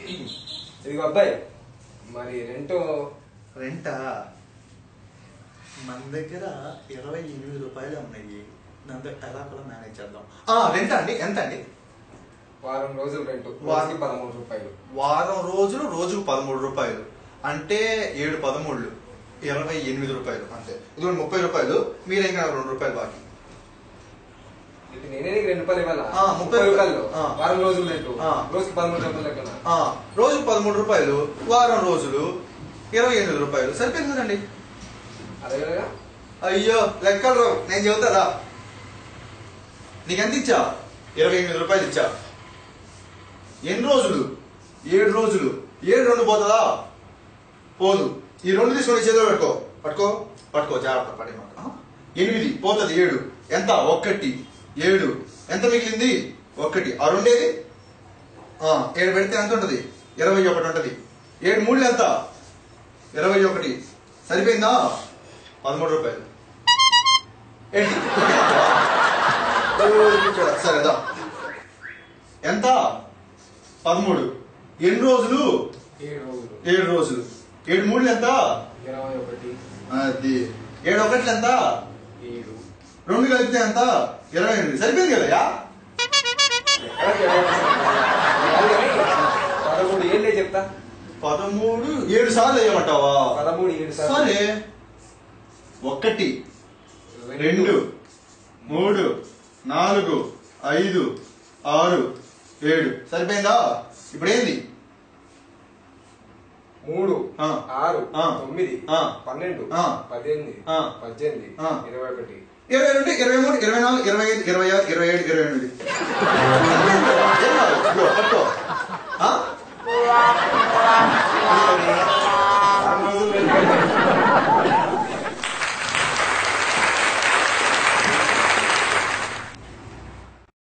ఇదిగో అబ్బాయి, మరి రెంటా మన దగ్గర 28 రూపాయలు ఉన్నాయి. దాంతో ఎలా కూడా మేనేజ్ చేద్దాం. రెంట్ అండి, ఎంత అండి? వారం రోజులు రెంట్, వారానికి 13 రూపాయలు. వారం రోజులు రోజుకు 13 రూపాయలు అంటే 7 13 28 రూపాయలు అంతే. ఇది 30 రూపాయలు, మీరు ఇంకా 2 రూపాయలు బాకీ. నేనే 2 రూపాయలు ఇవ్వాలా? 30 రూపాయలు వారం రోజులు రెంట్, రోజుకి 13 రూపాయలు లెక్కన. రోజుకు 13 రూపాయలు, వారం రోజులు 28 రూపాయలు సరిపోయింది కదండి. అదే కదా. అయ్యో లెక్కలు రావు, నేను చెబుతారా? నీకెంత ఇచ్చా? 28 రూపాయలు ఇచ్చా. ఎన్ని రోజులు? 7 రోజులు. 7 2 పోతుందా? పోదు. ఈ 2 తీసుకొని చేతిలో పట్టుకో జాగ్రత్త పడే మాట. 8 పోతుంది. 7 ఎంత? 1 7 ఎంత మిగిలింది? 1. ఆ 2 ఏది? 7 పెడితే ఎంత ఉంటది? 21 ఉంటది. 7 3 ఎంత? 21. సరిపోయిందా? 13 రూపాయలు. సరేదా? ఎంత? 13. ఎన్ని రోజులు? 7 రోజులు. 7 3 ఎంత? 21. అది 7 1 ఎంత? 7. 2 కలిపితే ఎంత? 28. సరిపోయింది కదా? 13 ఏళ్ళే చెప్తా. 13 7 సార్లు వేయమంటావా? 13 7 సార్లు. సరే. 1 2 3 4 5 6 7 సరిపోయిందా? ఇప్పుడు ఏంది? 3 6 9 12 18 18 21 22 23 24 25 26 27 28 పట్టుకో.